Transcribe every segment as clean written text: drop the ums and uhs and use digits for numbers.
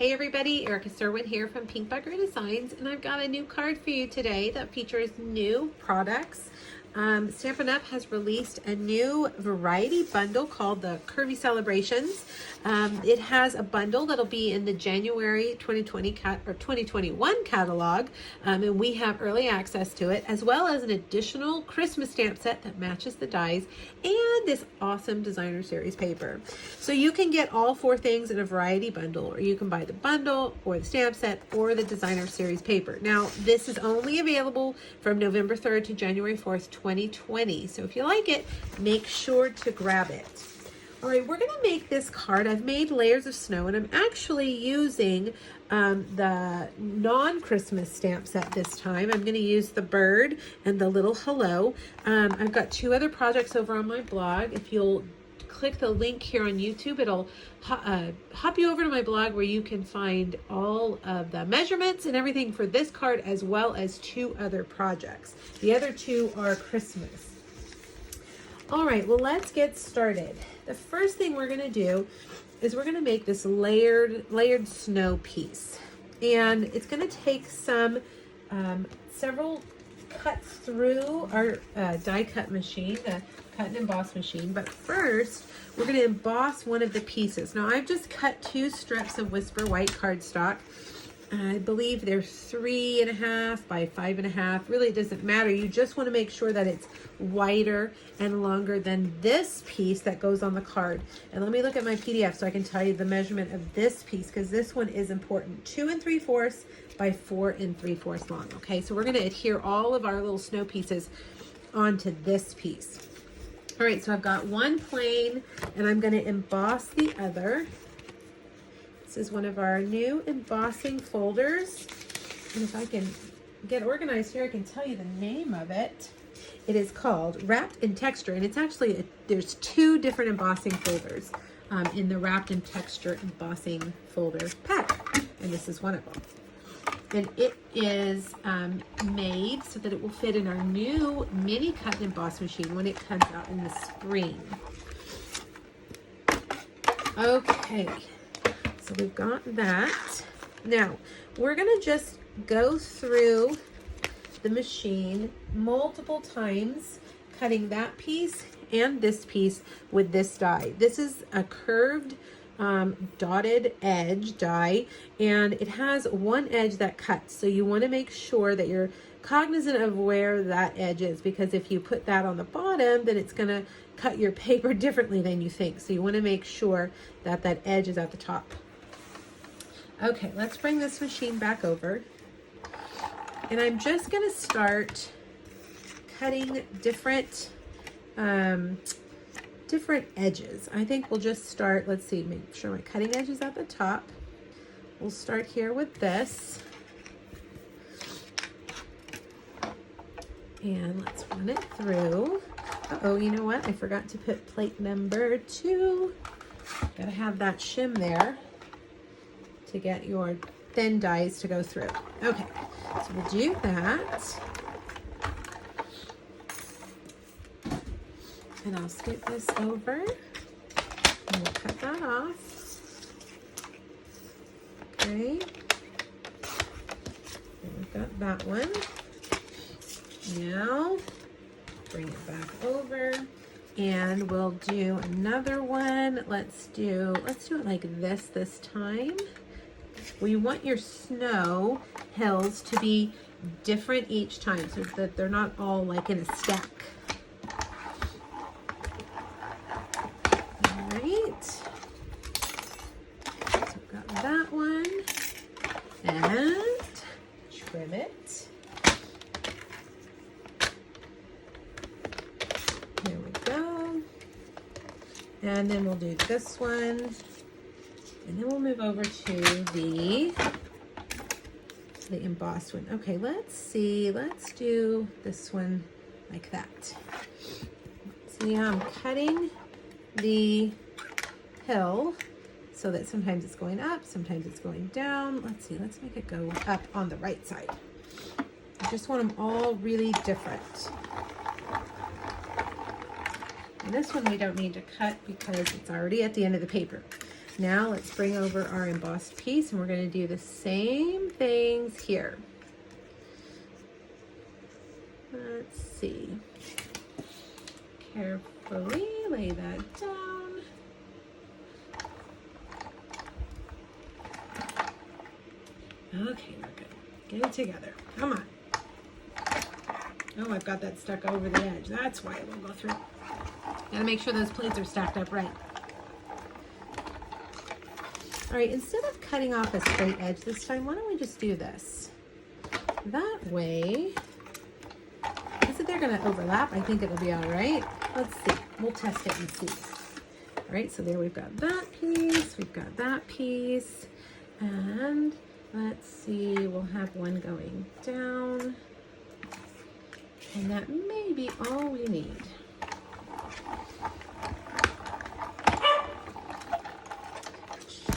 Hey everybody, Erica Serwin here from Pink Bugger Designs, and I've got a new card for you today that features new products. Stampin' Up has released a new variety bundle called the Curvy Celebrations. It has a bundle that'll be in the January 2021 catalog, and we have early access to it, as well as an additional Christmas stamp set that matches the dies and this awesome designer series paper. So you can get all four things in a variety bundle, or you can buy the bundle or the stamp set or the designer series paper. Now, this is only available from November 3rd to January 4th, 2020. So if you like it, make sure to grab it. All right, we're gonna make this card. I've made layers of snow, and I'm actually using the non-Christmas stamp set this time. I'm gonna use the bird and the little hello. I've got two other projects over on my blog. If you'll click the link here on YouTube, it'll hop you over to my blog where you can find all of the measurements and everything for this card, as well as two other projects. The other two are Christmas. All right, well, let's get started. The first thing we're gonna do is we're gonna make this layered snow piece. And it's gonna take several cuts through our die cut machine, the cut and emboss machine. But first, we're gonna emboss one of the pieces. Now, I've just cut 2 strips of Whisper white cardstock. I believe they're 3.5 by 5.5. Really, it doesn't matter. You just want to make sure that it's wider and longer than this piece that goes on the card. And let me look at my PDF so I can tell you the measurement of this piece, because this one is important. 2 3/4 by 4 3/4 long. Okay, so we're going to adhere all of our little snow pieces onto this piece. All right, so I've got one plain, and I'm going to emboss the other. This is one of our new embossing folders. And if I can get organized here, I can tell you the name of it. It is called Wrapped in Texture. And it's actually, there's 2 different embossing folders in the Wrapped in Texture embossing folder pack. And this is one of them. And it is made so that it will fit in our new mini cut and emboss machine when it comes out in the spring. Okay. So we've got that. Now, we're gonna just go through the machine multiple times, cutting that piece and this piece with this die. This is a curved dotted edge die, and it has one edge that cuts. So you wanna make sure that you're cognizant of where that edge is, because if you put that on the bottom, then it's gonna cut your paper differently than you think. So you wanna make sure that that edge is at the top. Okay, let's bring this machine back over. And I'm just gonna start cutting different edges. I think we'll just start, let's see, make sure my cutting edge is at the top. We'll start here with this. And let's run it through. Uh-oh, you know what? I forgot to put plate number 2. Gotta have that shim there to get your thin dies to go through. Okay, so we'll do that. And I'll scoot this over and we'll cut that off. Okay, and we've got that one. Now, bring it back over and we'll do another one. Let's do it like this time. We want your snow hills to be different each time so that they're not all like in a stack. All right. So we've got that one. And trim it. There we go. And then we'll do this one. And then we'll move over to the embossed one. Okay, let's see. Let's do this one like that. See how I'm cutting the hill so that sometimes it's going up, sometimes it's going down. Let's see. Let's make it go up on the right side. I just want them all really different. And this one we don't need to cut because it's already at the end of the paper. Now let's bring over our embossed piece, and we're going to do the same things here. Let's see. Carefully lay that down. Okay, we're good. Get it together. Come on. Oh, I've got that stuck over the edge. That's why it won't go through. Gotta make sure those plates are stacked up right. All right, instead of cutting off a straight edge this time, why don't we just do this? That way, because if they're gonna overlap, I think it'll be all right. Let's see, we'll test it and see. All right, so there we've got that piece, we've got that piece, and let's see, we'll have one going down, and that may be all we need.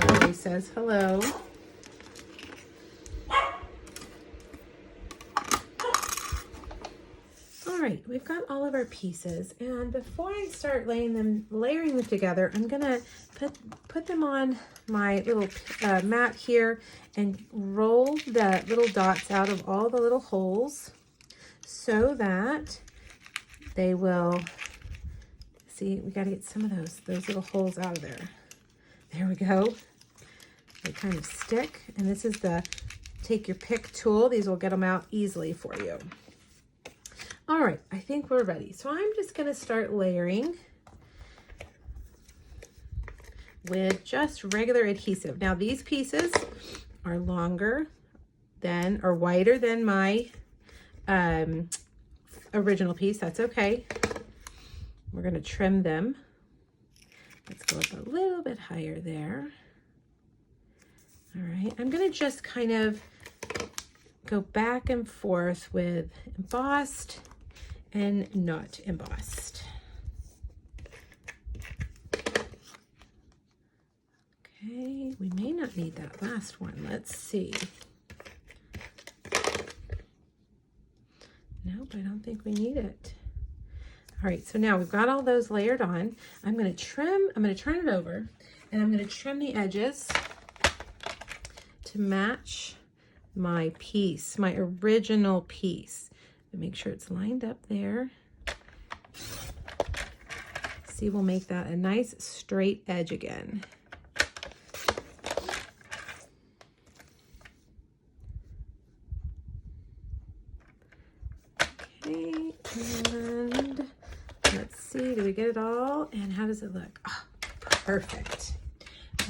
Charlie says hello. All right, we've got all of our pieces, and before I start layering them together, I'm gonna put them on my little mat here and roll the little dots out of all the little holes so that they will, see, we gotta get some of those little holes out of there. There we go. They kind of stick, and this is the take your pick tool. These will get them out easily for you. All right, I think we're ready. So I'm just gonna start layering with just regular adhesive. Now these pieces are longer than, or wider than my original piece. That's okay. We're gonna trim them. Let's go up a little bit higher there. All right, I'm gonna just kind of go back and forth with embossed and not embossed. Okay, we may not need that last one. Let's see. Nope, I don't think we need it. All right, so now we've got all those layered on. I'm gonna turn it over, and I'm gonna trim the edges to match my piece, my original piece. Make sure it's lined up there. See, we'll make that a nice straight edge again. Okay, and let's see, do we get it all? And how does it look? Oh, perfect.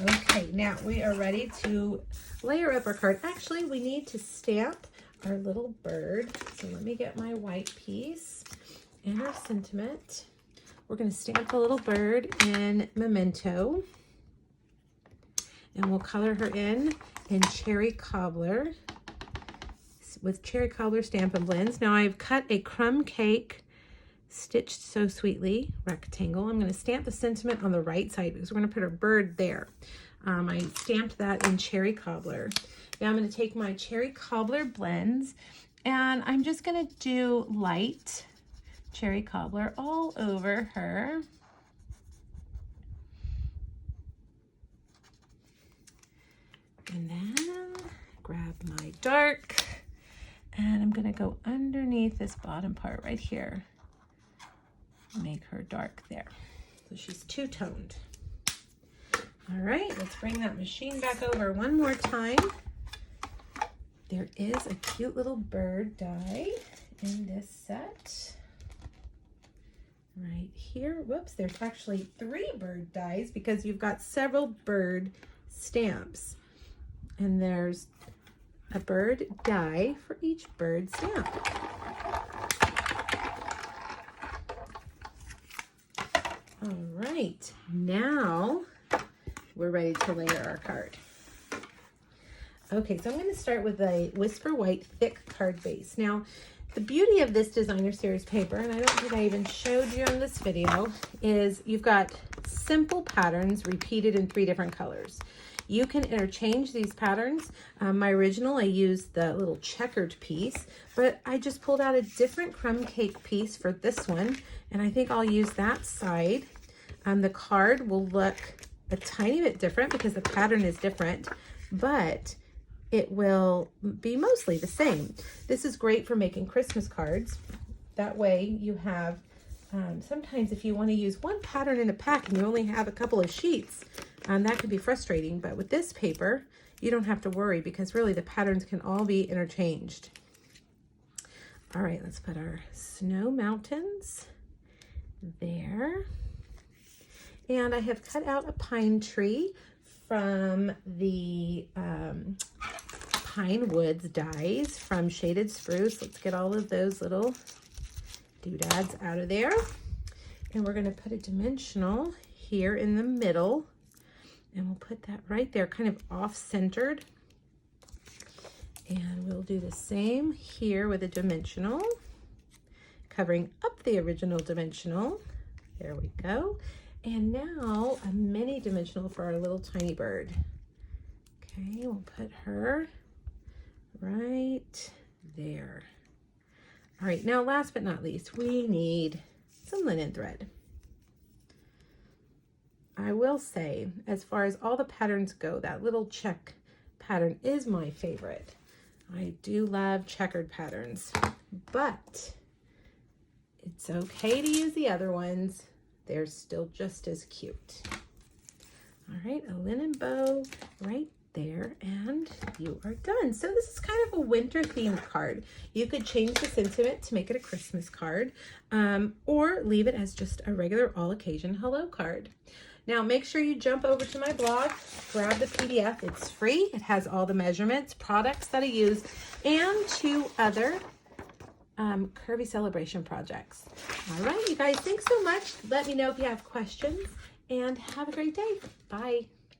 Okay, now we are ready to layer up our card. Actually, we need to stamp our little bird. So let me get my white piece and our sentiment. We're going to stamp the little bird in Memento, and we'll color her in Cherry Cobbler with Cherry Cobbler Stampin' Blends. Now I've cut a crumb cake stitched so sweetly rectangle. I'm going to stamp the sentiment on the right side because we're going to put our bird there. I stamped that in Cherry Cobbler. Now I'm going to take my Cherry Cobbler blends, and I'm just going to do light Cherry Cobbler all over her. And then grab my dark, and I'm going to go underneath this bottom part right here. Make her dark there. So she's two-toned. All right, let's bring that machine back over one more time. There is a cute little bird die in this set. Right here. Whoops, there's actually 3 bird dies because you've got several bird stamps. And there's a bird die for each bird stamp. All right, now we're ready to layer our card. Okay, so I'm going to start with a Whisper White thick card base. Now, the beauty of this designer series paper, and I don't think I even showed you in this video, is you've got simple patterns repeated in 3 different colors. You can interchange these patterns. My original, I used the little checkered piece, but I just pulled out a different crumb cake piece for this one, and I think I'll use that side. The card will look a tiny bit different because the pattern is different, but it will be mostly the same. This is great for making Christmas cards. That way you have, sometimes if you want to use one pattern in a pack and you only have a couple of sheets, that could be frustrating. But with this paper, you don't have to worry because really the patterns can all be interchanged. All right, let's put our snow mountains there. And I have cut out a pine tree from the Pine Woods dies from Shaded Spruce. Let's get all of those little doodads out of there. And we're going to put a dimensional here in the middle. And we'll put that right there, kind of off-centered. And we'll do the same here with a dimensional, covering up the original dimensional. There we go. And now a mini dimensional for our little tiny bird. Okay, we'll put her right there. All right, now last but not least, we need some linen thread. I will say, as far as all the patterns go, that little check pattern is my favorite. I do love checkered patterns, but it's okay to use the other ones. They're still just as cute. All right, a linen bow right there, and you are done. So this is kind of a winter themed card. You could change the sentiment to make it a Christmas card, or leave it as just a regular all occasion hello card. Now make sure you jump over to my blog, grab the PDF. It's free. It has all the measurements, products that I use, and 2 other curvy celebration projects. All right, you guys, thanks so much. Let me know if you have questions, and have a great day. Bye.